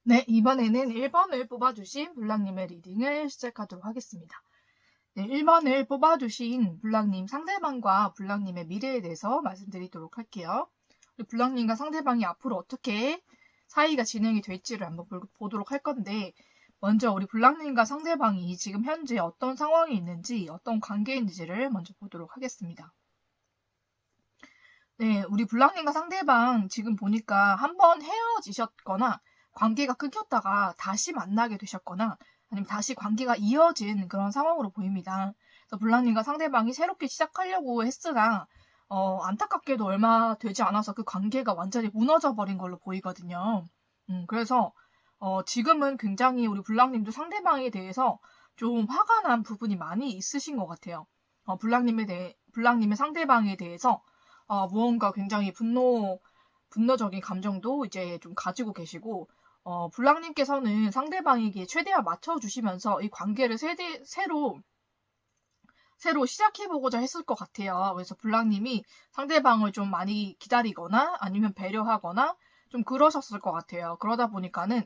네, 이번에는 1번을 뽑아주신 블랑님의 리딩을 시작하도록 하겠습니다. 네, 1번을 뽑아주신 블랑님 상대방과 블랑님의 미래에 대해서 말씀드리도록 할게요. 블랑님과 상대방이 앞으로 어떻게 사이가 진행이 될지를 한번 보도록 할 건데, 먼저 우리 블랑님과 상대방이 지금 현재 어떤 상황이 있는지, 어떤 관계인지를 먼저 보도록 하겠습니다. 네, 우리 블랑님과 상대방 지금 보니까 한번 헤어지셨거나 관계가 끊겼다가 다시 만나게 되셨거나 아니면 다시 관계가 이어진 그런 상황으로 보입니다. 그래서 블랑님과 상대방이 새롭게 시작하려고 했으나 안타깝게도 얼마 되지 않아서 그 관계가 완전히 무너져 버린 걸로 보이거든요. 그래서 지금은 굉장히 우리 블랑님도 상대방에 대해서 좀 화가 난 부분이 많이 있으신 것 같아요. 블랑님의 상대방에 대해서 무언가 굉장히 분노적인 감정도 이제 좀 가지고 계시고, 블랑님께서는 상대방에게 최대한 맞춰주시면서 이 관계를 새로 시작해보고자 했을 것 같아요. 그래서 블랑님이 상대방을 좀 많이 기다리거나 아니면 배려하거나 좀 그러셨을 것 같아요. 그러다 보니까는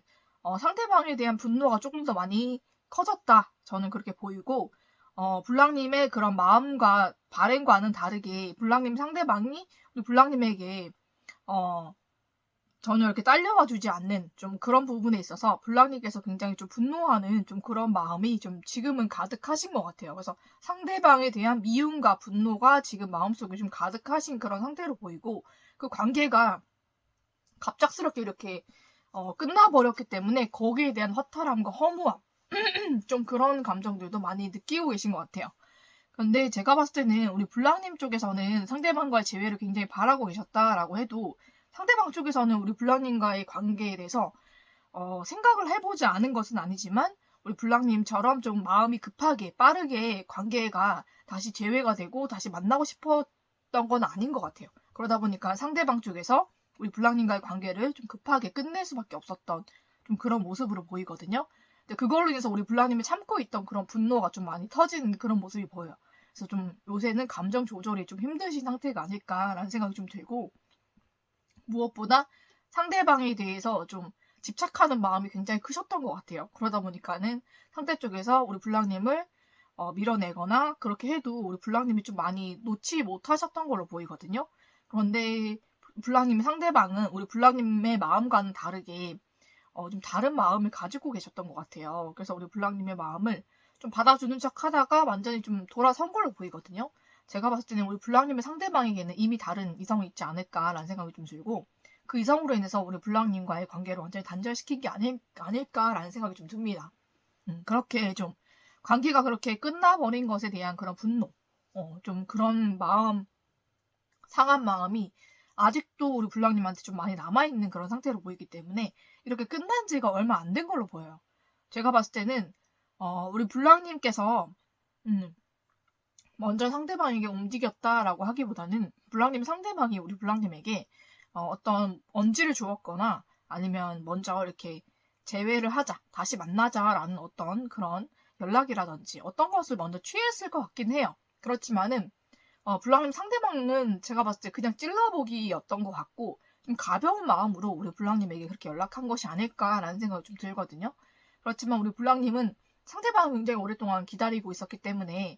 상대방에 대한 분노가 조금 더 많이 커졌다. 저는 그렇게 보이고, 블랑님의 그런 마음과 발행과는 다르게 블랑님 상대방이 우리 블랑님에게 전혀 이렇게 딸려와 주지 않는 좀 그런 부분에 있어서 블랑님께서 굉장히 좀 분노하는 좀 그런 마음이 좀 지금은 가득하신 것 같아요. 그래서 상대방에 대한 미움과 분노가 지금 마음속에 좀 가득하신 그런 상태로 보이고, 그 관계가 갑작스럽게 이렇게 끝나버렸기 때문에 거기에 대한 허탈함과 허무함 좀 그런 감정들도 많이 느끼고 계신 것 같아요. 근데 제가 봤을 때는 우리 블랑님 쪽에서는 상대방과의 재회를 굉장히 바라고 계셨다라고 해도 상대방 쪽에서는 우리 블랑님과의 관계에 대해서 생각을 해보지 않은 것은 아니지만 우리 블랑님처럼 좀 마음이 급하게 빠르게 관계가 다시 재회가 되고 다시 만나고 싶었던 건 아닌 것 같아요. 그러다 보니까 상대방 쪽에서 우리 블랑님과의 관계를 좀 급하게 끝낼 수밖에 없었던 좀 그런 모습으로 보이거든요. 근데 그걸로 인해서 우리 블랑님이 참고 있던 그런 분노가 좀 많이 터진 그런 모습이 보여요. 그래서 좀 요새는 감정 조절이 좀 힘드신 상태가 아닐까라는 생각이 좀 들고, 무엇보다 상대방에 대해서 좀 집착하는 마음이 굉장히 크셨던 것 같아요. 그러다 보니까는 상대 쪽에서 우리 블랑님을 밀어내거나 그렇게 해도 우리 블랑님이 좀 많이 놓지 못하셨던 걸로 보이거든요. 그런데 블랑님의 상대방은 우리 블랑님의 마음과는 다르게 좀 다른 마음을 가지고 계셨던 것 같아요. 그래서 우리 블랑님의 마음을 좀 받아주는 척 하다가 완전히 좀 돌아선 걸로 보이거든요. 제가 봤을 때는 우리 블랑님의 상대방에게는 이미 다른 이성이 있지 않을까라는 생각이 좀 들고, 그 이성으로 인해서 우리 블랑님과의 관계를 완전히 단절시킨 게 아닐까라는 생각이 좀 듭니다. 그렇게 좀 관계가 그렇게 끝나버린 것에 대한 그런 분노, 좀 그런 마음, 상한 마음이 아직도 우리 블랑님한테 좀 많이 남아있는 그런 상태로 보이기 때문에 이렇게 끝난 지가 얼마 안 된 걸로 보여요. 제가 봤을 때는 우리 블랑님께서 먼저 상대방에게 움직였다라고 하기보다는 블랑님 상대방이 우리 블랑님에게 어떤 언지를 주었거나 아니면 먼저 이렇게 재회를 하자, 다시 만나자라는 어떤 그런 연락이라든지 어떤 것을 먼저 취했을 것 같긴 해요. 그렇지만은 블랑님 상대방은 제가 봤을 때 그냥 찔러보기였던 것 같고 좀 가벼운 마음으로 우리 블랑님에게 그렇게 연락한 것이 아닐까라는 생각이 좀 들거든요. 그렇지만 우리 블랑님은 상대방을 굉장히 오랫동안 기다리고 있었기 때문에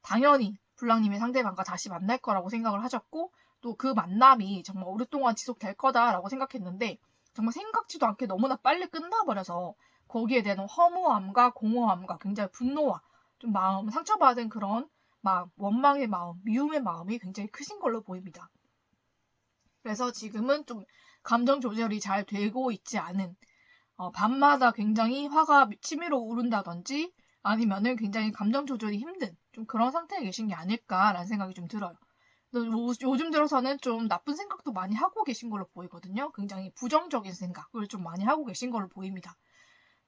당연히 블랑님의 상대방과 다시 만날 거라고 생각을 하셨고, 또 그 만남이 정말 오랫동안 지속될 거다라고 생각했는데 정말 생각지도 않게 너무나 빨리 끝나버려서 거기에 대한 허무함과 공허함과 굉장히 분노와 좀 마음 상처받은 그런 마음, 원망의 마음, 미움의 마음이 굉장히 크신 걸로 보입니다. 그래서 지금은 좀 감정 조절이 잘 되고 있지 않은, 밤마다 굉장히 화가 치밀어 오른다든지 아니면은 굉장히 감정 조절이 힘든 좀 그런 상태에 계신 게 아닐까라는 생각이 좀 들어요. 요즘 들어서는 좀 나쁜 생각도 많이 하고 계신 걸로 보이거든요. 굉장히 부정적인 생각을 좀 많이 하고 계신 걸로 보입니다.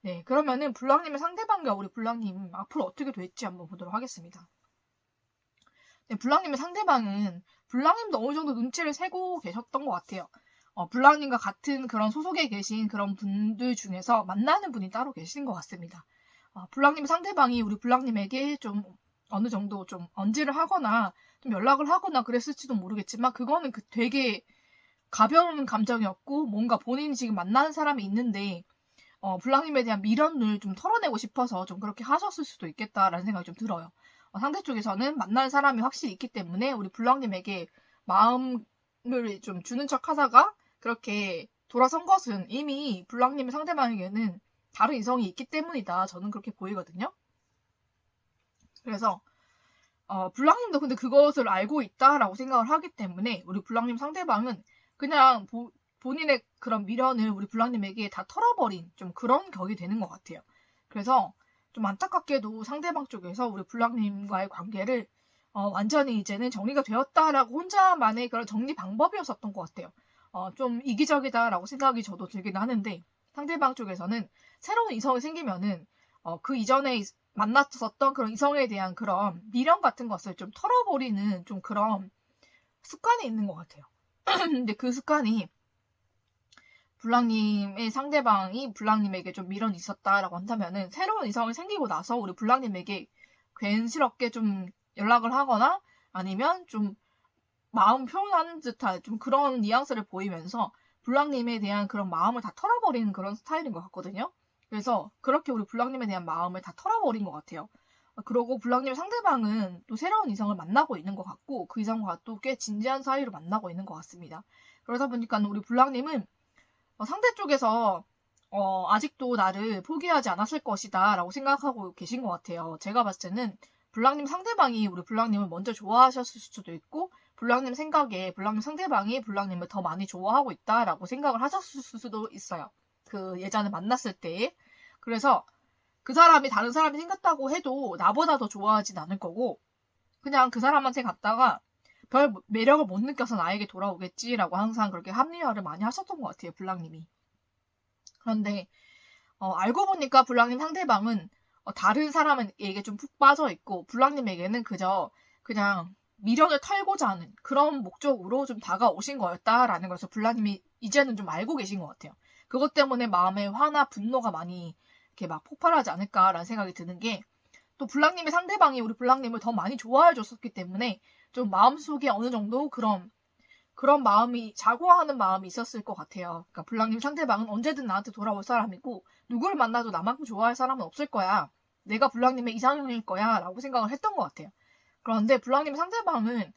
네, 그러면은 블랑님의 상대방과 우리 블랑님 앞으로 어떻게 될지 한번 보도록 하겠습니다. 네, 블랑님의 상대방은 블랑님도 어느 정도 눈치를 채고 계셨던 것 같아요. 블랑님과 같은 그런 소속에 계신 그런 분들 중에서 만나는 분이 따로 계신 것 같습니다. 블랑님 상대방이 우리 블랑님에게 좀 어느 정도 좀 언지를 하거나 좀 연락을 하거나 그랬을지도 모르겠지만 그거는 되게 가벼운 감정이었고 뭔가 본인이 지금 만나는 사람이 있는데 블랑님에 대한 미련을 좀 털어내고 싶어서 좀 그렇게 하셨을 수도 있겠다라는 생각이 좀 들어요. 상대 쪽에서는 만나는 사람이 확실히 있기 때문에 우리 블랑님에게 마음을 좀 주는 척 하다가 그렇게 돌아선 것은 이미 블랑님의 상대방에게는 다른 이성이 있기 때문이다. 저는 그렇게 보이거든요. 그래서 블랑님도 근데 그것을 알고 있다라고 생각을 하기 때문에 우리 블랑님 상대방은 그냥 본인의 그런 미련을 우리 블랑님에게 다 털어버린 좀 그런 격이 되는 것 같아요. 그래서 좀 안타깝게도 상대방 쪽에서 우리 블랑님과의 관계를 완전히 이제는 정리가 되었다라고 혼자만의 그런 정리 방법이었었던 것 같아요. 좀 이기적이다라고 생각이 저도 들긴 하는데 상대방 쪽에서는 새로운 이성이 생기면은 그 이전에 만났었던 그런 이성에 대한 그런 미련 같은 것을 좀 털어버리는 좀 그런 습관이 있는 것 같아요. 근데 그 습관이 블랑님의 상대방이 블랑님에게 좀 미련이 있었다라고 한다면은 새로운 이성이 생기고 나서 우리 블랑님에게 괜스럽게 좀 연락을 하거나 아니면 좀 마음 표현하는 듯한 좀 그런 뉘앙스를 보이면서 블랑님에 대한 그런 마음을 다 털어버리는 그런 스타일인 것 같거든요. 그래서 그렇게 우리 블랑님에 대한 마음을 다 털어버린 것 같아요. 그러고 블랑님 상대방은 또 새로운 이성을 만나고 있는 것 같고 그 이성과 또 꽤 진지한 사이로 만나고 있는 것 같습니다. 그러다 보니까 우리 블랑님은 상대 쪽에서 아직도 나를 포기하지 않았을 것이다 라고 생각하고 계신 것 같아요. 제가 봤을 때는 블랑님 상대방이 우리 블랑님을 먼저 좋아하셨을 수도 있고 블랑님 생각에 블랑님 상대방이 블랑님을 더 많이 좋아하고 있다라고 생각을 하셨을 수도 있어요. 그 예전에 만났을 때. 그래서 그 사람이 다른 사람이 생겼다고 해도 나보다 더 좋아하진 않을 거고 그냥 그 사람한테 갔다가 별 매력을 못 느껴서 나에게 돌아오겠지라고 항상 그렇게 합리화를 많이 하셨던 것 같아요. 블랑님이. 그런데 알고 보니까 블랑님 상대방은 다른 사람에게 좀 푹 빠져 있고 블랑님에게는 그냥 미련을 털고자 하는 그런 목적으로 좀 다가오신 거였다라는 것을 블랑님이 이제는 좀 알고 계신 것 같아요. 그것 때문에 마음에 화나 분노가 많이 이렇게 막 폭발하지 않을까라는 생각이 드는 게 또 블랑님의 상대방이 우리 블랑님을 더 많이 좋아해 줬었기 때문에 좀 마음속에 어느 정도 그런 마음이 자고하는 마음이 있었을 것 같아요. 그러니까 블랑님 상대방은 언제든 나한테 돌아올 사람이고 누구를 만나도 나만큼 좋아할 사람은 없을 거야. 내가 블랑님의 이상형일 거야 라고 생각을 했던 것 같아요. 그런데 블랑님 상대방은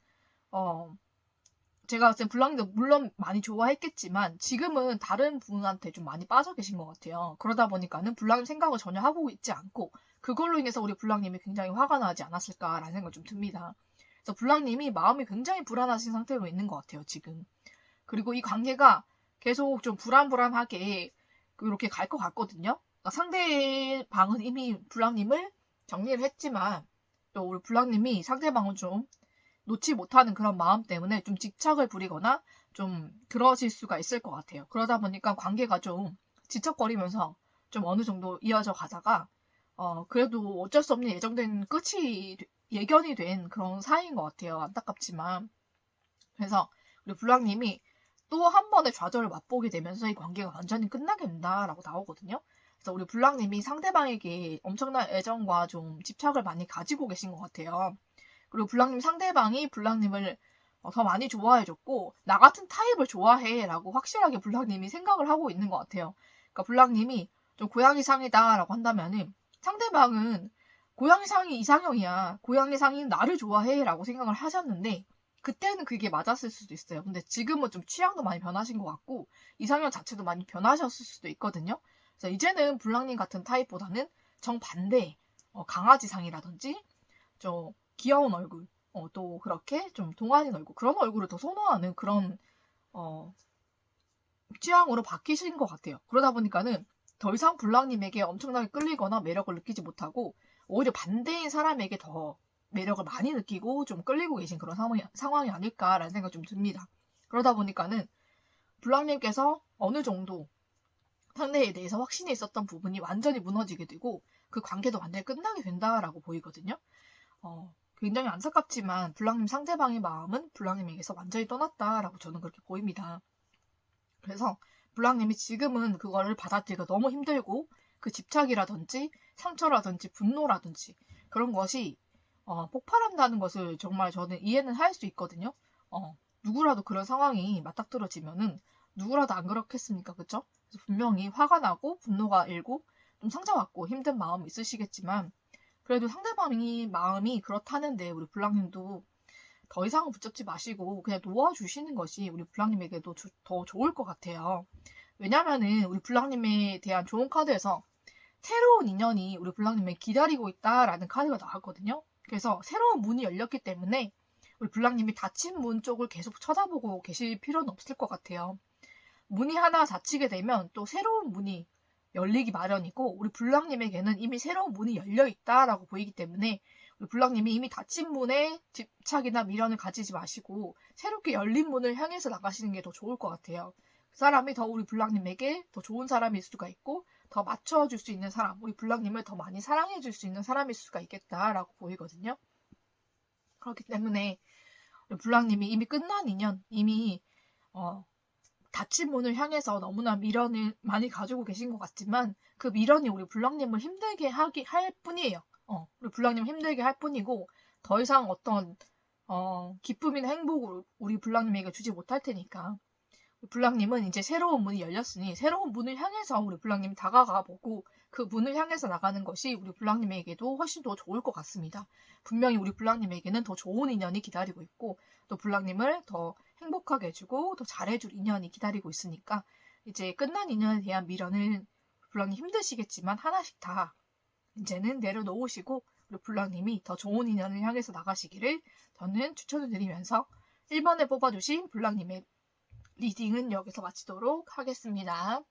제가 봤을 때 블랑님도 물론 많이 좋아했겠지만 지금은 다른 분한테 좀 많이 빠져 계신 것 같아요. 그러다 보니까는 블랑님 생각을 전혀 하고 있지 않고 그걸로 인해서 우리 블랑님이 굉장히 화가 나지 않았을까라는 생각이 좀 듭니다. 그래서 블랑님이 마음이 굉장히 불안하신 상태로 있는 것 같아요, 지금. 그리고 이 관계가 계속 좀 불안불안하게 이렇게 갈 것 같거든요. 그러니까 상대방은 이미 블랑님을 정리를 했지만 또 우리 블랑님이 상대방은 좀 놓지 못하는 그런 마음 때문에 좀 집착을 부리거나 좀 그러실 수가 있을 것 같아요. 그러다 보니까 관계가 좀 지척거리면서 좀 어느 정도 이어져 가다가 그래도 어쩔 수 없는 예정된 끝이 예견이 된 그런 사이인 것 같아요. 안타깝지만. 그래서 우리 블랑님이 또 한 번의 좌절을 맛보게 되면서 이 관계가 완전히 끝나게 된다라고 나오거든요. 그래서 우리 블랑님이 상대방에게 엄청난 애정과 좀 집착을 많이 가지고 계신 것 같아요. 그리고 블랑님 상대방이 블랑님을 더 많이 좋아해줬고 나 같은 타입을 좋아해라고 확실하게 블랑님이 생각을 하고 있는 것 같아요. 그러니까 블랑님이 좀 고양이상이다라고 한다면은 상대방은 고양이상이 이상형이야. 고양이상이 나를 좋아해라고 생각을 하셨는데 그때는 그게 맞았을 수도 있어요. 근데 지금은 좀 취향도 많이 변하신 것 같고 이상형 자체도 많이 변하셨을 수도 있거든요. 그래서 이제는 블랑님 같은 타입보다는 정반대 강아지상이라든지 좀 귀여운 얼굴, 또 그렇게 좀 동안인 얼굴, 그런 얼굴을 더 선호하는 그런, 취향으로 바뀌신 것 같아요. 그러다 보니까는 더 이상 블랑님에게 엄청나게 끌리거나 매력을 느끼지 못하고, 오히려 반대인 사람에게 더 매력을 많이 느끼고 좀 끌리고 계신 그런 상황이 아닐까라는 생각이 좀 듭니다. 그러다 보니까는 블랑님께서 어느 정도 상대에 대해서 확신이 있었던 부분이 완전히 무너지게 되고, 그 관계도 완전히 끝나게 된다라고 보이거든요. 굉장히 안타깝지만 블랑님 상대방의 마음은 블랑님에게서 완전히 떠났다라고 저는 그렇게 보입니다. 그래서 블랑님이 지금은 그거를 받아들이기가 너무 힘들고 그 집착이라든지 상처라든지 분노라든지 그런 것이 폭발한다는 것을 정말 저는 이해는 할 수 있거든요. 누구라도 그런 상황이 맞닥뜨려지면은 누구라도 안 그렇겠습니까? 그쵸? 그래서 분명히 화가 나고 분노가 일고 좀 상처받고 힘든 마음이 있으시겠지만 그래도 상대방이 마음이 그렇다는데 우리 블랑님도 더 이상은 붙잡지 마시고 그냥 놓아주시는 것이 우리 블랑님에게도 더 좋을 것 같아요. 왜냐면은 우리 블랑님에 대한 좋은 카드에서 새로운 인연이 우리 블랑님을 기다리고 있다라는 카드가 나왔거든요. 그래서 새로운 문이 열렸기 때문에 우리 블랑님이 닫힌 문 쪽을 계속 쳐다보고 계실 필요는 없을 것 같아요. 문이 하나 닫히게 되면 또 새로운 문이 열리기 마련이고 우리 블랑님에게는 이미 새로운 문이 열려 있다라고 보이기 때문에 우리 블랑님이 이미 닫힌 문에 집착이나 미련을 가지지 마시고 새롭게 열린 문을 향해서 나가시는 게 더 좋을 것 같아요. 그 사람이 더 우리 블랑님에게 더 좋은 사람일 수가 있고 더 맞춰줄 수 있는 사람, 우리 블랑님을 더 많이 사랑해줄 수 있는 사람일 수가 있겠다라고 보이거든요. 그렇기 때문에 우리 블랑님이 이미 끝난 인연, 이미 닫힌 문을 향해서 너무나 미련을 많이 가지고 계신 것 같지만 그 미련이 우리 블랑님을 힘들게 할 뿐이에요. 우리 블랑님 힘들게 할 뿐이고 더 이상 어떤 기쁨이나 행복을 우리 블랑님에게 주지 못할 테니까 블랑님은 이제 새로운 문이 열렸으니 새로운 문을 향해서 우리 블랑님이 다가가 보고 그 문을 향해서 나가는 것이 우리 블랑님에게도 훨씬 더 좋을 것 같습니다. 분명히 우리 블랑님에게는 더 좋은 인연이 기다리고 있고 또 블랑님을 더 행복하게 해주고 더 잘해줄 인연이 기다리고 있으니까 이제 끝난 인연에 대한 미련은 블랑님 힘드시겠지만 하나씩 다 이제는 내려놓으시고 우리 블랑님이 더 좋은 인연을 향해서 나가시기를 저는 추천을 드리면서 1번에 뽑아주신 블랑님의 리딩은 여기서 마치도록 하겠습니다.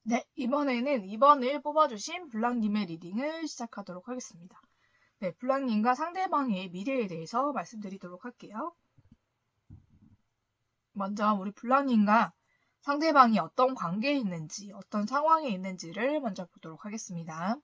네, 이번에는 2번을 뽑아주신 블랑님의 리딩을 시작하도록 하겠습니다. 네, 블랑님과 상대방의 미래에 대해서 말씀드리도록 할게요. 먼저 우리 블랑님과 상대방이 어떤 관계에 있는지, 어떤 상황에 있는지를 먼저 보도록 하겠습니다.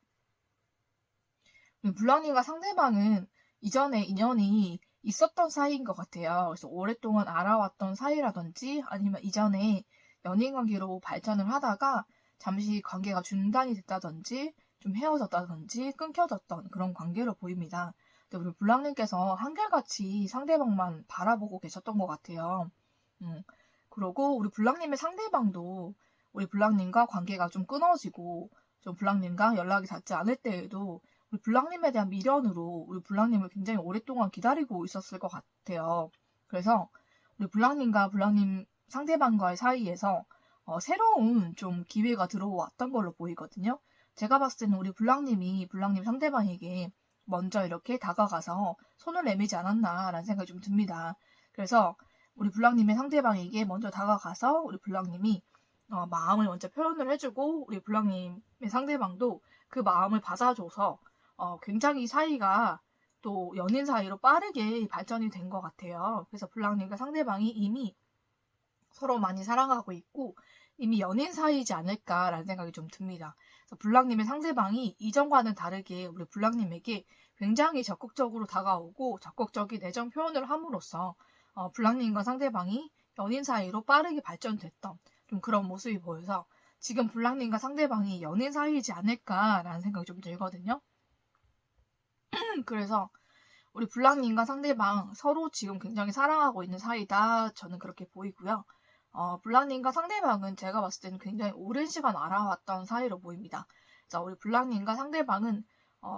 블랑님과 상대방은 이전에 인연이 있었던 사이인 것 같아요. 그래서 오랫동안 알아왔던 사이라든지 아니면 이전에 연인 관계로 발전을 하다가 잠시 관계가 중단이 됐다든지 좀 헤어졌다든지 끊겨졌던 그런 관계로 보입니다. 근데 우리 블랑님께서 한결같이 상대방만 바라보고 계셨던 것 같아요. 그러고 우리 블랑님의 상대방도 우리 블랑님과 관계가 좀 끊어지고 좀 블랑님과 연락이 닿지 않을 때에도 우리 블랑님에 대한 미련으로 우리 블랑님을 굉장히 오랫동안 기다리고 있었을 것 같아요. 그래서 우리 블랑님과 블랑님 상대방과의 사이에서 새로운 좀 기회가 들어왔던 걸로 보이거든요. 제가 봤을 때는 우리 블랑님이 블랑님 상대방에게 먼저 이렇게 다가가서 손을 내밀지 않았나라는 생각이 좀 듭니다. 그래서 우리 블랑님의 상대방에게 먼저 다가가서 우리 블랑님이 마음을 먼저 표현을 해주고 우리 블랑님의 상대방도 그 마음을 받아줘서 굉장히 사이가 또 연인 사이로 빠르게 발전이 된 것 같아요. 그래서 블랑님과 상대방이 이미 서로 많이 사랑하고 있고 이미 연인 사이이지 않을까라는 생각이 좀 듭니다. 그래서 블랑님의 상대방이 이전과는 다르게 우리 블랑님에게 굉장히 적극적으로 다가오고 적극적인 애정 표현을 함으로써 블랑님과 상대방이 연인 사이로 빠르게 발전됐던 좀 그런 모습이 보여서 지금 블랑님과 상대방이 연인 사이이지 않을까라는 생각이 좀 들거든요. 그래서 우리 블랑님과 상대방 서로 지금 굉장히 사랑하고 있는 사이다. 저는 그렇게 보이고요. 블랑님과 상대방은 제가 봤을 때는 굉장히 오랜 시간 알아왔던 사이로 보입니다. 자, 우리 블랑님과 상대방은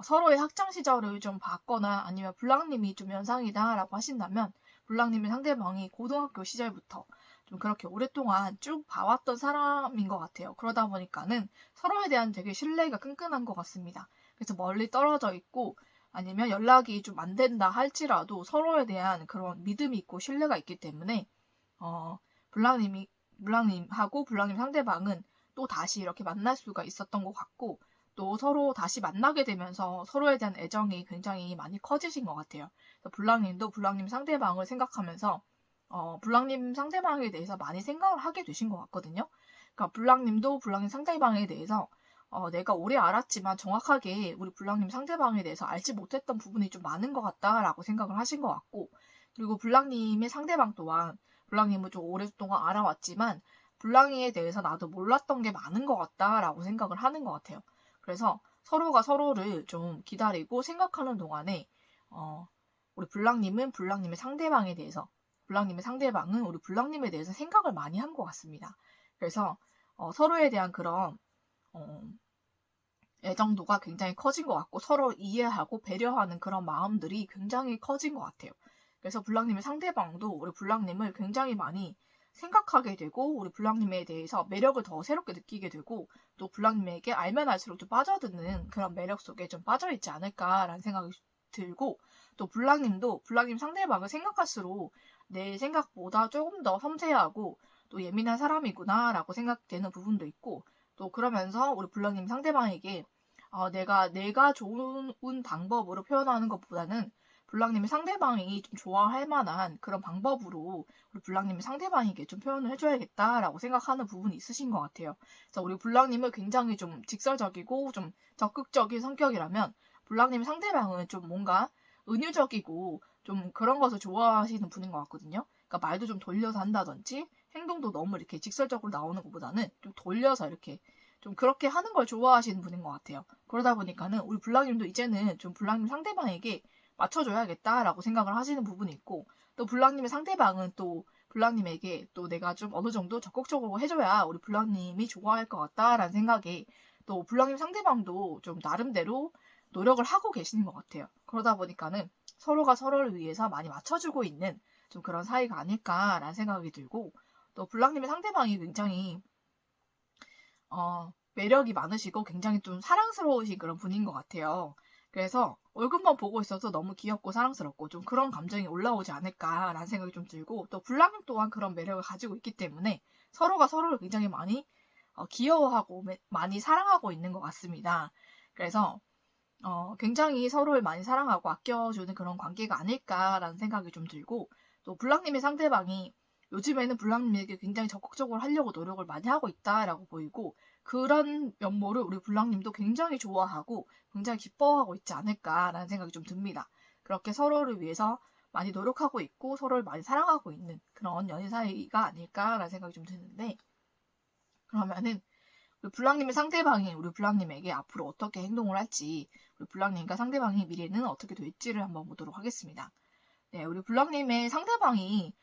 서로의 학창 시절을 좀 봤거나 아니면 블랑님이 좀 연상이다라고 하신다면 블랑님의 상대방이 고등학교 시절부터 좀 그렇게 오랫동안 쭉 봐왔던 사람인 것 같아요. 그러다 보니까는 서로에 대한 되게 신뢰가 끈끈한 것 같습니다. 그래서 멀리 떨어져 있고 아니면 연락이 좀 안 된다 할지라도 서로에 대한 그런 믿음이 있고 신뢰가 있기 때문에 블랑님하고 블랑님 상대방은 또 다시 이렇게 만날 수가 있었던 것 같고 또 서로 다시 만나게 되면서 서로에 대한 애정이 굉장히 많이 커지신 것 같아요. 블랑님도 블랑님 상대방을 생각하면서 블랑님 상대방에 대해서 많이 생각을 하게 되신 것 같거든요. 그러니까 블랑님도 블랑님 상대방에 대해서 내가 오래 알았지만 정확하게 우리 블랑님 상대방에 대해서 알지 못했던 부분이 좀 많은 것 같다라고 생각을 하신 것 같고 그리고 블랑님의 상대방 또한 블랑님을 좀 오랫동안 알아왔지만 블랑이에 대해서 나도 몰랐던 게 많은 것 같다라고 생각을 하는 것 같아요. 그래서 서로가 서로를 좀 기다리고 생각하는 동안에 우리 블랑님은 블랑님의 상대방에 대해서 블랑님의 상대방은 우리 블랑님에 대해서 생각을 많이 한 것 같습니다. 그래서 서로에 대한 그런 애정도가 굉장히 커진 것 같고 서로 이해하고 배려하는 그런 마음들이 굉장히 커진 것 같아요. 그래서 블랑님의 상대방도 우리 블랑님을 굉장히 많이 생각하게 되고 우리 블랑님에 대해서 매력을 더 새롭게 느끼게 되고 또 블랑님에게 알면 알수록 좀 빠져드는 그런 매력 속에 좀 빠져있지 않을까라는 생각이 들고 또 블랑님도 블랑님 상대방을 생각할수록 내 생각보다 조금 더 섬세하고 또 예민한 사람이구나라고 생각되는 부분도 있고 또 그러면서 우리 블랑님 상대방에게 내가 좋은 방법으로 표현하는 것보다는 블랑님이 상대방이 좀 좋아할 만한 그런 방법으로 우리 블랑님이 상대방에게 좀 표현을 해줘야겠다라고 생각하는 부분이 있으신 것 같아요. 그래서 우리 블랑님은 굉장히 좀 직설적이고 좀 적극적인 성격이라면 블랑님 상대방은 좀 뭔가 은유적이고 좀 그런 것을 좋아하시는 분인 것 같거든요. 그러니까 말도 좀 돌려서 한다든지 행동도 너무 이렇게 직설적으로 나오는 것보다는 좀 돌려서 이렇게 좀 그렇게 하는 걸 좋아하시는 분인 것 같아요. 그러다 보니까는 우리 블랑님도 이제는 좀 블랑님 상대방에게 맞춰줘야겠다라고 생각을 하시는 부분이 있고 또 블랑님의 상대방은 또 블랑님에게 또 내가 좀 어느 정도 적극적으로 해줘야 우리 블랑님이 좋아할 것 같다라는 생각에 또 블랑님 상대방도 좀 나름대로 노력을 하고 계시는 것 같아요. 그러다 보니까는 서로가 서로를 위해서 많이 맞춰주고 있는 좀 그런 사이가 아닐까라는 생각이 들고 또 블랑님의 상대방이 굉장히 매력이 많으시고 굉장히 좀 사랑스러우신 그런 분인 것 같아요. 그래서 얼굴만 보고 있어도 너무 귀엽고 사랑스럽고 좀 그런 감정이 올라오지 않을까라는 생각이 좀 들고 또 블랑님 또한 그런 매력을 가지고 있기 때문에 서로가 서로를 굉장히 많이 귀여워하고 많이 사랑하고 있는 것 같습니다. 그래서 굉장히 서로를 많이 사랑하고 아껴주는 그런 관계가 아닐까라는 생각이 좀 들고, 또 블랑님의 상대방이 요즘에는 블랑님에게 굉장히 적극적으로 하려고 노력을 많이 하고 있다라고 보이고, 그런 면모를 우리 블랑님도 굉장히 좋아하고 굉장히 기뻐하고 있지 않을까라는 생각이 좀 듭니다. 그렇게 서로를 위해서 많이 노력하고 있고 서로를 많이 사랑하고 있는 그런 연인 사이가 아닐까라는 생각이 좀 드는데, 그러면은 우리 블랑님의 상대방이 우리 블랑님에게 앞으로 어떻게 행동을 할지, 우리 블랑님과 상대방의 미래는 어떻게 될지를 한번 보도록 하겠습니다. 네, 우리 블랑님의 상대방이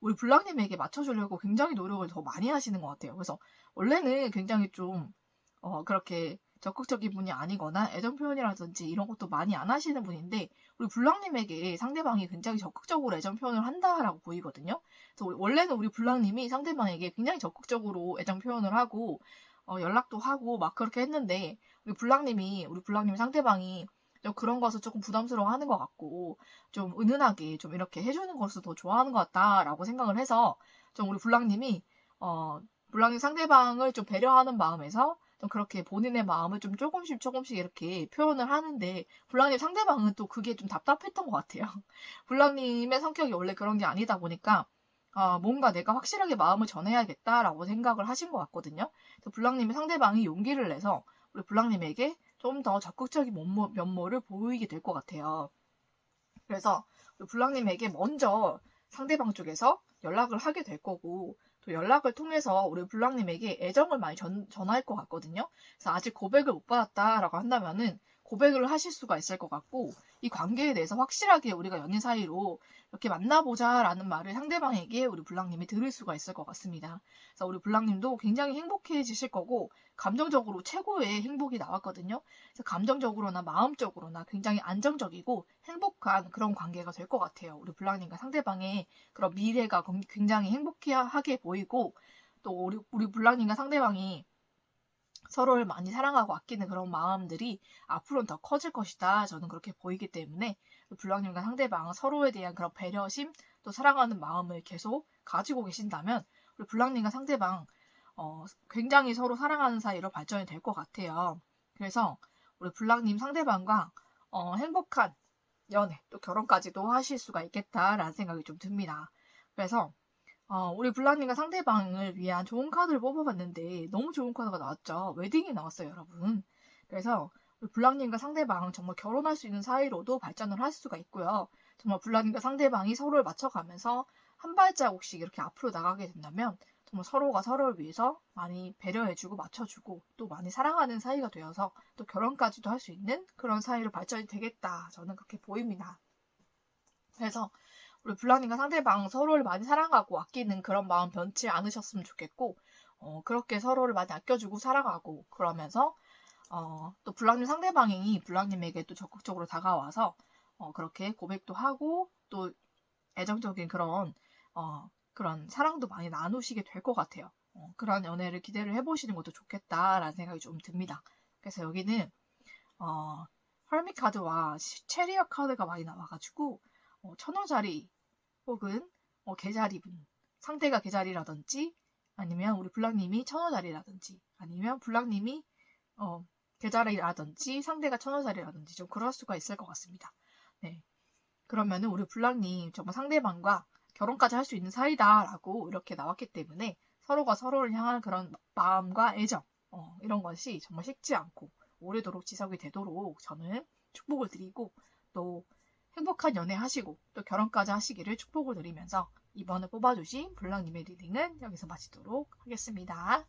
우리 블랑님에게 맞춰주려고 굉장히 노력을 더 많이 하시는 것 같아요. 그래서 원래는 굉장히 좀 그렇게 적극적인 분이 아니거나 애정 표현이라든지 이런 것도 많이 안 하시는 분인데, 우리 블랑님에게 상대방이 굉장히 적극적으로 애정 표현을 한다라고 보이거든요. 그래서 원래는 우리 블랑님이 상대방에게 굉장히 적극적으로 애정 표현을 하고 연락도 하고 막 그렇게 했는데, 우리 블랑님이 상대방이 좀 그런 것을 조금 부담스러워하는 것 같고 좀 은은하게 좀 이렇게 해주는 것을 더 좋아하는 것 같다라고 생각을 해서, 좀 우리 블랑님 상대방을 좀 배려하는 마음에서 좀 그렇게 본인의 마음을 좀 조금씩 이렇게 표현을 하는데, 블랑님 상대방은 또 그게 좀 답답했던 것 같아요. 블랑님의 성격이 원래 그런 게 아니다 보니까 뭔가 내가 확실하게 마음을 전해야겠다라고 생각을 하신 것 같거든요. 그래서 블랑님의 상대방이 용기를 내서 우리 블랑님에게 좀 더 적극적인 면모를 보이게 될 것 같아요. 그래서 우리 블랑님에게 먼저 상대방 쪽에서 연락을 하게 될 거고, 또 연락을 통해서 우리 블랑님에게 애정을 많이 전할 것 같거든요. 그래서 아직 고백을 못 받았다라고 한다면은 고백을 하실 수가 있을 것 같고, 이 관계에 대해서 확실하게 우리가 연인 사이로 이렇게 만나보자라는 말을 상대방에게 우리 블랑님이 들을 수가 있을 것 같습니다. 그래서 우리 블랑님도 굉장히 행복해지실 거고, 감정적으로 최고의 행복이 나왔거든요. 그래서 감정적으로나 마음적으로나 굉장히 안정적이고 행복한 그런 관계가 될 것 같아요. 우리 블랑님과 상대방의 그런 미래가 굉장히 행복하게 보이고, 또 우리 블랑님과 상대방이 서로를 많이 사랑하고 아끼는 그런 마음들이 앞으로는 더 커질 것이다. 저는 그렇게 보이기 때문에 블랑님과 상대방 서로에 대한 그런 배려심, 또 사랑하는 마음을 계속 가지고 계신다면 우리 블랑님과 상대방 굉장히 서로 사랑하는 사이로 발전이 될 것 같아요. 그래서 우리 블랑님 상대방과 행복한 연애, 또 결혼까지도 하실 수가 있겠다라는 생각이 좀 듭니다. 그래서 우리 블랑님과 상대방을 위한 좋은 카드를 뽑아봤는데 너무 좋은 카드가 나왔죠. 웨딩이 나왔어요, 여러분. 그래서 우리 블랑님과 상대방 정말 결혼할 수 있는 사이로도 발전을 할 수가 있고요. 정말 블랑님과 상대방이 서로를 맞춰가면서 한 발자국씩 이렇게 앞으로 나가게 된다면 정말 서로가 서로를 위해서 많이 배려해주고 맞춰주고 또 많이 사랑하는 사이가 되어서 또 결혼까지도 할 수 있는 그런 사이로 발전이 되겠다. 저는 그렇게 보입니다. 그래서 우리 블랑님과 상대방 서로를 많이 사랑하고 아끼는 그런 마음 변치 않으셨으면 좋겠고, 그렇게 서로를 많이 아껴주고 사랑하고 그러면서 또 블랑님 상대방이 블랑님에게 또 적극적으로 다가와서 그렇게 고백도 하고 또 애정적인 그런 사랑도 많이 나누시게 될 것 같아요. 그런 연애를 기대를 해보시는 것도 좋겠다라는 생각이 좀 듭니다. 그래서 여기는 헐밋 카드와 체리어 카드가 많이 나와가지고 천원짜리 혹은 개자리분, 상대가 개자리라든지 아니면 우리 블랑님이 천원짜리라든지 아니면 블랑님이 개자리라든지 상대가 천원짜리라든지 좀 그럴 수가 있을 것 같습니다. 네. 그러면은 우리 블랑님 정말 상대방과 결혼까지 할 수 있는 사이다라고 이렇게 나왔기 때문에 서로가 서로를 향한 그런 마음과 애정 이런 것이 정말 식지 않고 오래도록 지속이 되도록 저는 축복을 드리고, 또 행복한 연애 하시고 또 결혼까지 하시기를 축복을 드리면서 이번에 뽑아주신 블랑님의 리딩은 여기서 마치도록 하겠습니다.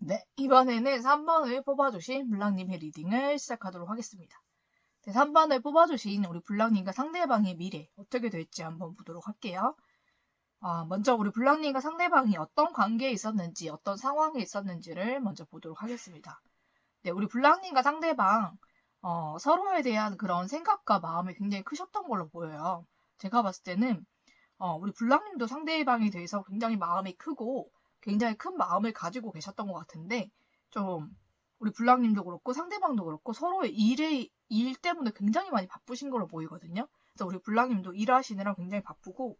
네, 이번에는 3번을 뽑아주신 블랑님의 리딩을 시작하도록 하겠습니다. 네, 3번을 뽑아주신 우리 블랑님과 상대방의 미래 어떻게 될지 한번 보도록 할게요. 먼저 우리 블랑님과 상대방이 어떤 관계에 있었는지, 어떤 상황에 있었는지를 먼저 보도록 하겠습니다. 네, 우리 블랑님과 상대방 서로에 대한 그런 생각과 마음이 굉장히 크셨던 걸로 보여요. 제가 봤을 때는 우리 블랑님도 상대방에 대해서 굉장히 마음이 크고 굉장히 큰 마음을 가지고 계셨던 것 같은데, 좀 우리 블랑님도 그렇고 상대방도 그렇고 서로의 일 때문에 굉장히 많이 바쁘신 걸로 보이거든요. 그래서 우리 블랑님도 일하시느라 굉장히 바쁘고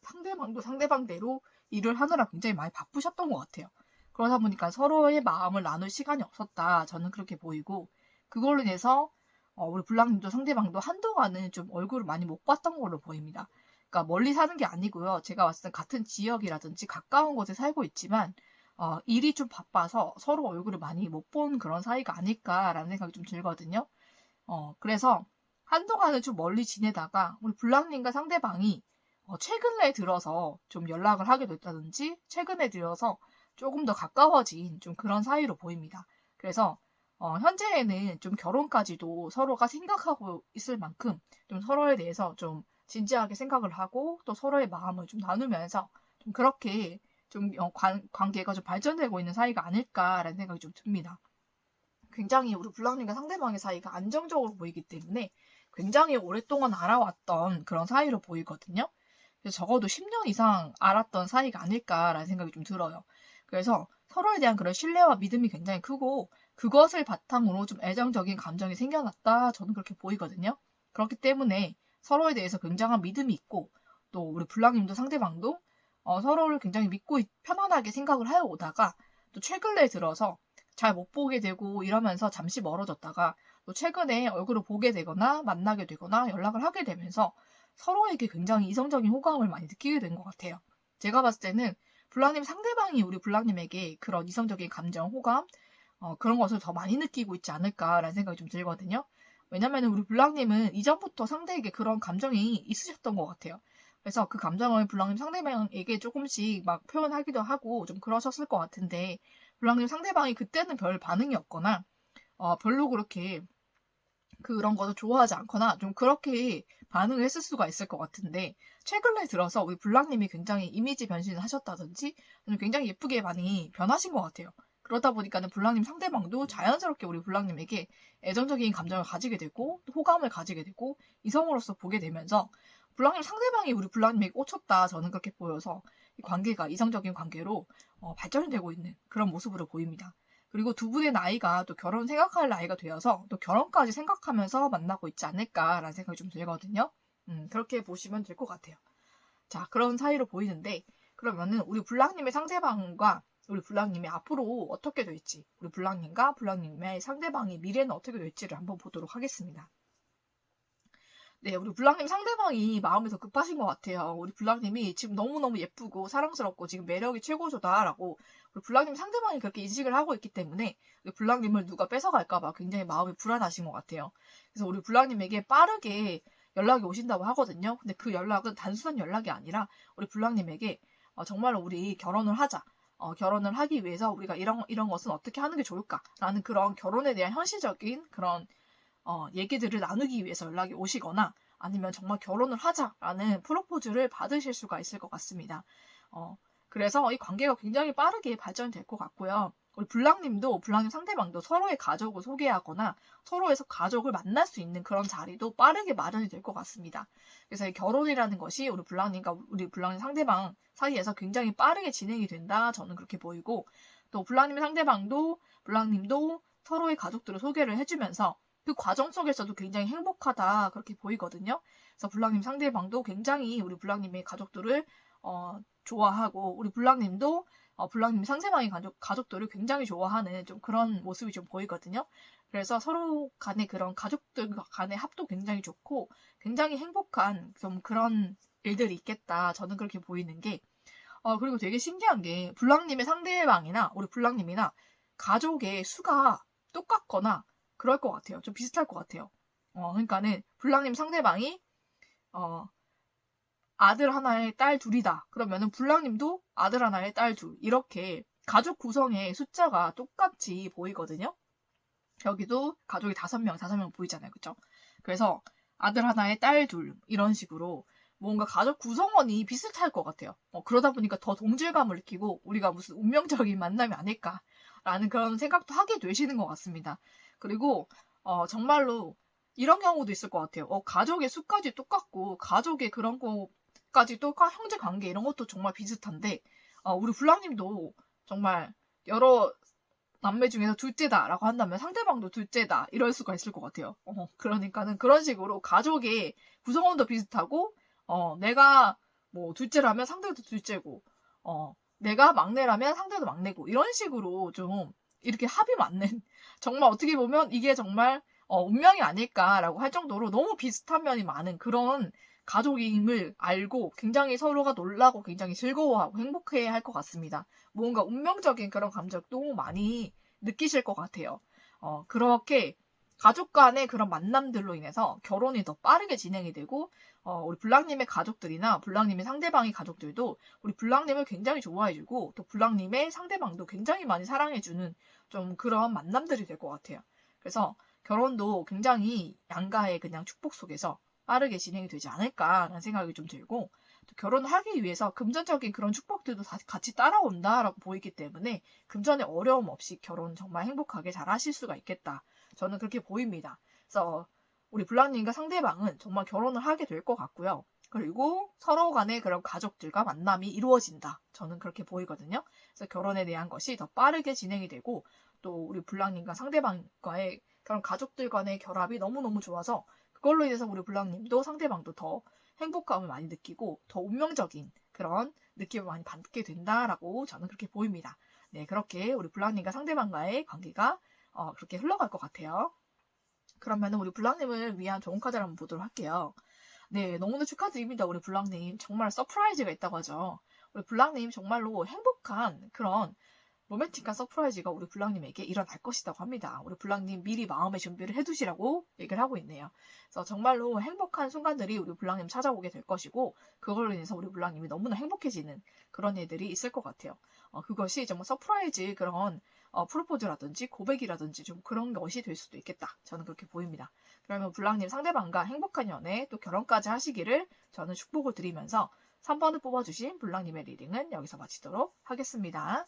상대방도 상대방대로 일을 하느라 굉장히 많이 바쁘셨던 것 같아요. 그러다 보니까 서로의 마음을 나눌 시간이 없었다. 저는 그렇게 보이고, 그걸로 인해서 우리 블랑님도 상대방도 한동안은 좀 얼굴을 많이 못 봤던 걸로 보입니다. 그러니까 멀리 사는 게 아니고요. 제가 봤을 때 같은 지역이라든지 가까운 곳에 살고 있지만 일이 좀 바빠서 서로 얼굴을 많이 못 본 그런 사이가 아닐까라는 생각이 좀 들거든요. 그래서 한동안은 좀 멀리 지내다가 우리 블랑님과 상대방이 최근에 들어서 좀 연락을 하게 됐다든지 최근에 들어서 조금 더 가까워진 좀 그런 사이로 보입니다. 그래서 현재에는 좀 결혼까지도 서로가 생각하고 있을 만큼 좀 서로에 대해서 좀 진지하게 생각을 하고 또 서로의 마음을 좀 나누면서 좀 그렇게 좀 관계가 좀 발전되고 있는 사이가 아닐까라는 생각이 좀 듭니다. 굉장히 우리 블랑님과 상대방의 사이가 안정적으로 보이기 때문에 굉장히 오랫동안 알아왔던 그런 사이로 보이거든요. 그래서 적어도 10년 이상 알았던 사이가 아닐까라는 생각이 좀 들어요. 그래서 서로에 대한 그런 신뢰와 믿음이 굉장히 크고 그것을 바탕으로 좀 애정적인 감정이 생겨났다. 저는 그렇게 보이거든요. 그렇기 때문에 서로에 대해서 굉장한 믿음이 있고 또 우리 블랑님도 상대방도 서로를 굉장히 믿고 편안하게 생각을 해오다가 또 최근에 들어서 잘 못 보게 되고 이러면서 잠시 멀어졌다가 또 최근에 얼굴을 보게 되거나 만나게 되거나 연락을 하게 되면서 서로에게 굉장히 이성적인 호감을 많이 느끼게 된 것 같아요. 제가 봤을 때는 블랑님 상대방이 우리 블랑님에게 그런 이성적인 감정, 호감 그런 것을 더 많이 느끼고 있지 않을까라는 생각이 좀 들거든요. 왜냐면 우리 블랑님은 이전부터 상대에게 그런 감정이 있으셨던 것 같아요. 그래서 그 감정을 블랑님 상대방에게 조금씩 막 표현하기도 하고 좀 그러셨을 것 같은데 블랑님 상대방이 그때는 별 반응이 없거나 별로 그렇게 그런 것을 좋아하지 않거나 좀 그렇게 반응을 했을 수가 있을 것 같은데 최근에 들어서 우리 블랑님이 굉장히 이미지 변신을 하셨다든지 굉장히 예쁘게 많이 변하신 것 같아요. 그러다 보니까는 블랑님 상대방도 자연스럽게 우리 블랑님에게 애정적인 감정을 가지게 되고 호감을 가지게 되고 이성으로서 보게 되면서 블랑님 상대방이 우리 블랑님에게 꽂혔다. 저는 그렇게 보여서 이 관계가 이성적인 관계로 발전이 되고 있는 그런 모습으로 보입니다. 그리고 두 분의 나이가 또 결혼 생각할 나이가 되어서 또 결혼까지 생각하면서 만나고 있지 않을까라는 생각이 좀 들거든요. 그렇게 보시면 될 것 같아요. 자, 그런 사이로 보이는데 그러면은 우리 블랑님의 상대방과 우리 블랑님이 앞으로 어떻게 될지 우리 블랑님과 블랑님의 상대방의 미래는 어떻게 될지를 한번 보도록 하겠습니다. 네, 우리 블랑님 상대방이 마음이 더 급하신 것 같아요. 우리 블랑님이 지금 너무너무 예쁘고 사랑스럽고 지금 매력이 최고조다라고 우리 블랑님 상대방이 그렇게 인식을 하고 있기 때문에 우리 블랑님을 누가 뺏어갈까봐 굉장히 마음이 불안하신 것 같아요. 그래서 우리 블랑님에게 빠르게 연락이 오신다고 하거든요. 근데 그 연락은 단순한 연락이 아니라 우리 블랑님에게 정말로 우리 결혼을 하자. 결혼을 하기 위해서 우리가 이런 것은 어떻게 하는 게 좋을까라는 그런 결혼에 대한 현실적인 그런 얘기들을 나누기 위해서 연락이 오시거나 아니면 정말 결혼을 하자라는 프로포즈를 받으실 수가 있을 것 같습니다. 그래서 이 관계가 굉장히 빠르게 발전될 것 같고요. 우리 블랑님도 블랑님 상대방도 서로의 가족을 소개하거나 서로의 가족을 만날 수 있는 그런 자리도 빠르게 마련이 될 것 같습니다. 그래서 이 결혼이라는 것이 우리 블랑님과 우리 블랑님 상대방 사이에서 굉장히 빠르게 진행이 된다. 저는 그렇게 보이고 또 블랑님 상대방도 블랑님도 서로의 가족들을 소개를 해주면서 그 과정 속에서도 굉장히 행복하다 그렇게 보이거든요. 그래서 블랑님 상대방도 굉장히 우리 블랑님의 가족들을 좋아하고 우리 블랑님도 블랑님 상대방의 가족들을 굉장히 좋아하는 좀 그런 모습이 좀 보이거든요. 그래서 서로 간의 그런 가족들 간의 합도 굉장히 좋고 굉장히 행복한 좀 그런 일들이 있겠다. 저는 그렇게 보이는 게 그리고 되게 신기한 게 블랑님의 상대방이나 우리 블랑님이나 가족의 수가 똑같거나 그럴 것 같아요. 좀 비슷할 것 같아요. 그러니까는 블랑님 상대방이 아들 하나에 딸 둘이다. 그러면은 블랑님도 아들 하나에 딸 둘. 이렇게 가족 구성의 숫자가 똑같이 보이거든요. 여기도 가족이 5명 보이잖아요. 그쵸? 그래서 아들 하나에 딸 둘, 이런 식으로 뭔가 가족 구성원이 비슷할 것 같아요. 그러다 보니까 더 동질감을 느끼고 우리가 무슨 운명적인 만남이 아닐까라는 그런 생각도 하게 되시는 것 같습니다. 그리고 정말로 이런 경우도 있을 것 같아요. 가족의 수까지 똑같고 가족의 그런 거까지 또 형제 관계 이런 것도 정말 비슷한데 우리 불랑님도 정말 여러 남매 중에서 둘째다라고 한다면 상대방도 둘째다 이럴 수가 있을 것 같아요. 그러니까는 그런 식으로 가족의 구성원도 비슷하고 내가 뭐 둘째라면 상대도 둘째고 내가 막내라면 상대도 막내고 이런 식으로 좀 이렇게 합이 맞는 정말 어떻게 보면 이게 정말 운명이 아닐까라고 할 정도로 너무 비슷한 면이 많은 그런 가족임을 알고 굉장히 서로가 놀라고 굉장히 즐거워하고 행복해 할 것 같습니다. 뭔가 운명적인 그런 감정도 많이 느끼실 것 같아요. 그렇게 가족 간의 그런 만남들로 인해서 결혼이 더 빠르게 진행이 되고 우리 블랑님의 가족들이나 블랑님의 상대방의 가족들도 우리 블랑님을 굉장히 좋아해주고 또 블랑님의 상대방도 굉장히 많이 사랑해주는 좀 그런 만남들이 될 것 같아요. 그래서 결혼도 굉장히 양가의 그냥 축복 속에서 빠르게 진행이 되지 않을까라는 생각이 좀 들고 또 결혼을 하기 위해서 금전적인 그런 축복들도 같이 따라온다라고 보이기 때문에 금전의 어려움 없이 결혼 정말 행복하게 잘 하실 수가 있겠다. 저는 그렇게 보입니다. 그래서 우리 블랑님과 상대방은 정말 결혼을 하게 될 것 같고요. 그리고 서로 간의 그런 가족들과 만남이 이루어진다. 저는 그렇게 보이거든요. 그래서 결혼에 대한 것이 더 빠르게 진행이 되고 또 우리 블랑님과 상대방과의 그런 가족들 간의 결합이 너무너무 좋아서 그걸로 인해서 우리 블랑님도 상대방도 더 행복감을 많이 느끼고 더 운명적인 그런 느낌을 많이 받게 된다라고 저는 그렇게 보입니다. 네, 그렇게 우리 블랑님과 상대방과의 관계가 그렇게 흘러갈 것 같아요. 그러면 우리 블랑님을 위한 좋은 카드를 한번 보도록 할게요. 네, 너무나 축하드립니다. 우리 블랑님. 정말 서프라이즈가 있다고 하죠. 우리 블랑님 정말로 행복한 그런 로맨틱한 서프라이즈가 우리 블랑님에게 일어날 것이라고 합니다. 우리 블랑님 미리 마음의 준비를 해두시라고 얘기를 하고 있네요. 그래서 정말로 행복한 순간들이 우리 블랑님 찾아오게 될 것이고 그걸로 인해서 우리 블랑님이 너무나 행복해지는 그런 일들이 있을 것 같아요. 그것이 정말 서프라이즈 그런 프로포즈라든지 고백이라든지 좀 그런 것이 될 수도 있겠다. 저는 그렇게 보입니다. 그러면 블랑님 상대방과 행복한 연애 또 결혼까지 하시기를 저는 축복을 드리면서 3번을 뽑아주신 블랑님의 리딩은 여기서 마치도록 하겠습니다.